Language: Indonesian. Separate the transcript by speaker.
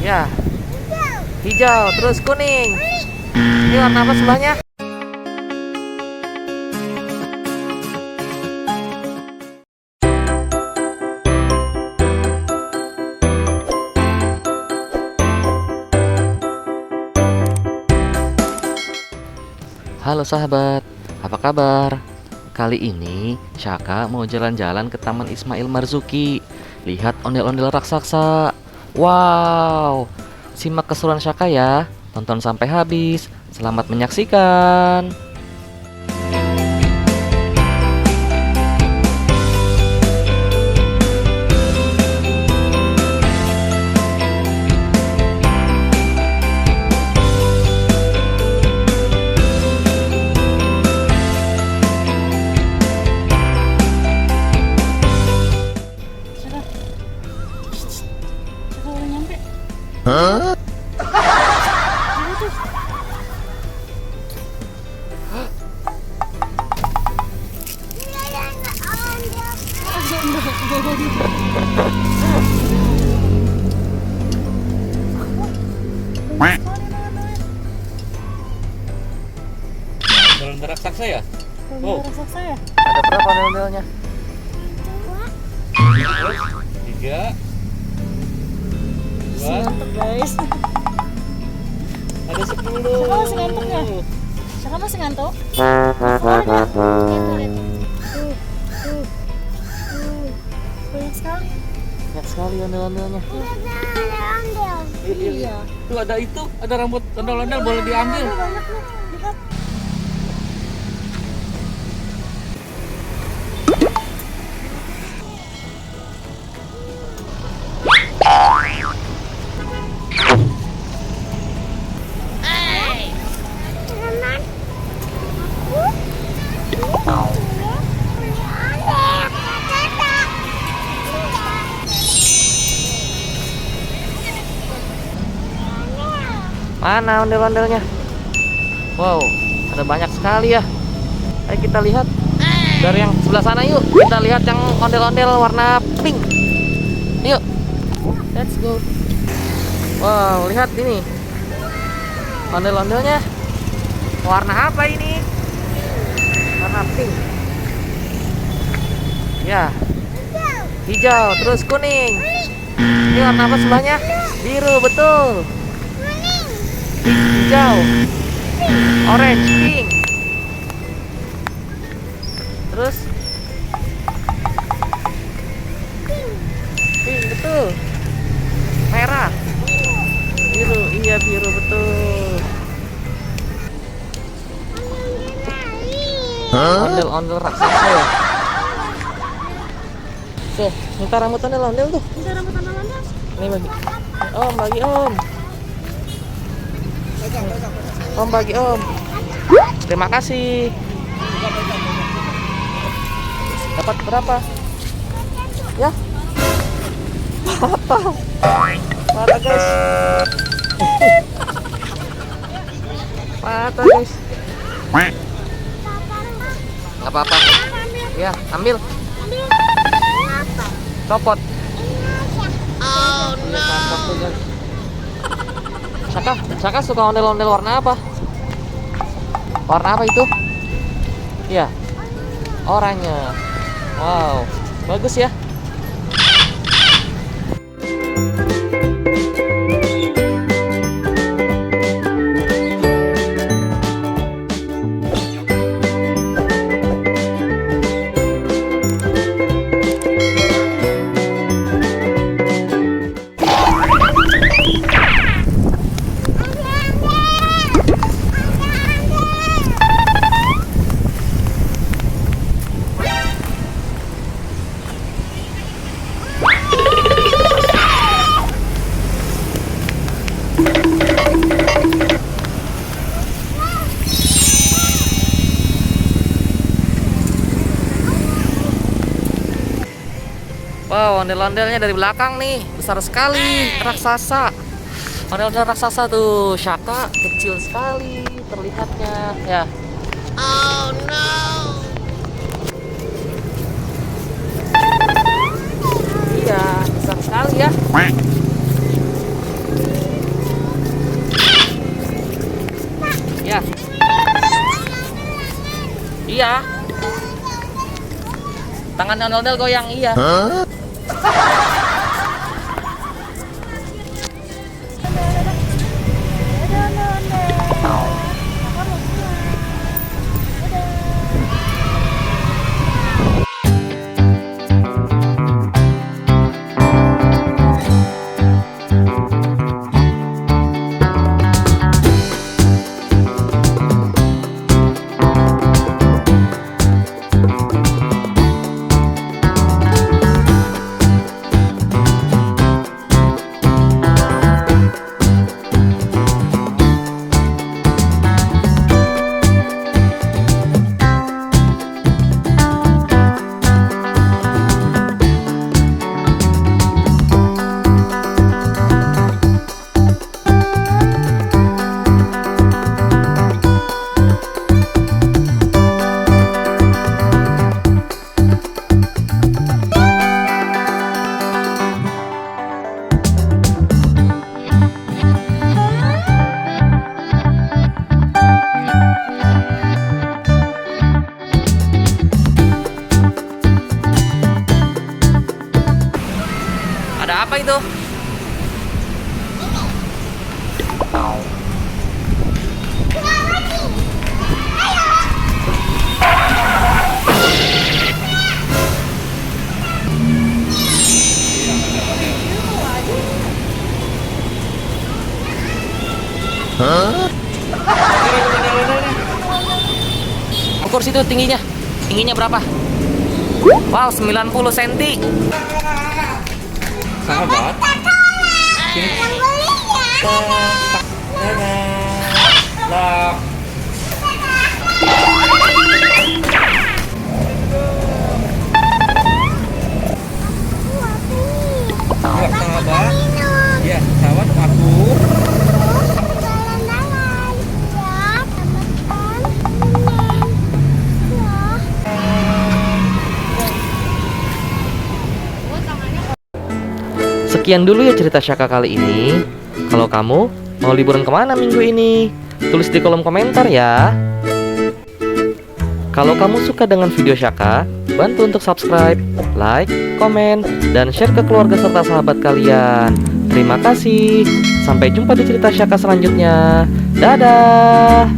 Speaker 1: Ya, hijau, terus kuning. Ini warna apa sebelahnya? Halo sahabat, apa kabar? Kali ini Syaka mau jalan-jalan ke Taman Ismail Marzuki. Lihat ondel-ondel raksasa. Wow, simak keseruan Syaka ya. Tonton sampai habis. Selamat menyaksikan.
Speaker 2: Udah nyampe.
Speaker 1: Ondel-ondel raksasa ya?
Speaker 2: Oh, raksasa ya?
Speaker 1: Ada berapa ondel-ondelnya? 3
Speaker 2: Ngantuk guys.
Speaker 1: ada 10.
Speaker 2: Syaka masih ngantuk ya? Syaka masih ngantuk? Banyak sekali.
Speaker 1: Banyak sekali ondel-ondelnya.
Speaker 2: Iya.
Speaker 1: Tuh ada rambut ondel-ondel, boleh diambil.
Speaker 2: Banyak nih, lihat.
Speaker 1: Mana ondel-ondelnya? Wow, ada banyak sekali ya. Ayo kita lihat dari yang sebelah sana yuk. Kita lihat yang ondel-ondel warna pink. Yuk, let's go. Wow, lihat ini ondel-ondelnya. Warna apa ini? Warna pink. Ya, hijau, terus kuning. Ini warna apa sebelahnya? Biru, betul. Hijau, orange, pink. Terus pink, betul. Merah, biru, iya biru, betul. Ondel-ondel raksasa ya. Tuh, minta rambut ondel-ondel tuh.
Speaker 2: Minta rambut ondel-ondel.
Speaker 1: Ini bagi om, bagi om. Om bagi om. Terima kasih. Dapat berapa? Ya. Apa? Patah guys. Patah guys. Nggak apa-apa. Ya, ambil. Copot. Oh no. Syaka suka ondel-ondel warna apa? Warna apa itu? Iya, oranye. Wow, bagus ya. Wow, ondel-ondelnya dari belakang nih, besar sekali, raksasa. Ondel-ondel raksasa tuh, Syaka kecil sekali terlihatnya, ya. Oh no. Iya, besar sekali ya. Iya. Tangan ondel-ondel goyang, iya. Ada apa itu? Ukur situ tingginya. Tingginya berapa? Wow, 90 cm. Sahabat. Lah. Sahabat. Ya, sahabat aku. Sekian dulu ya cerita Syaka kali ini. Kalau kamu mau liburan kemana minggu ini? Tulis di kolom komentar ya. Kalau kamu suka dengan video Syaka, bantu untuk subscribe, like, komen, dan share ke keluarga serta sahabat kalian. Terima kasih. Sampai jumpa di cerita Syaka selanjutnya. Dadah.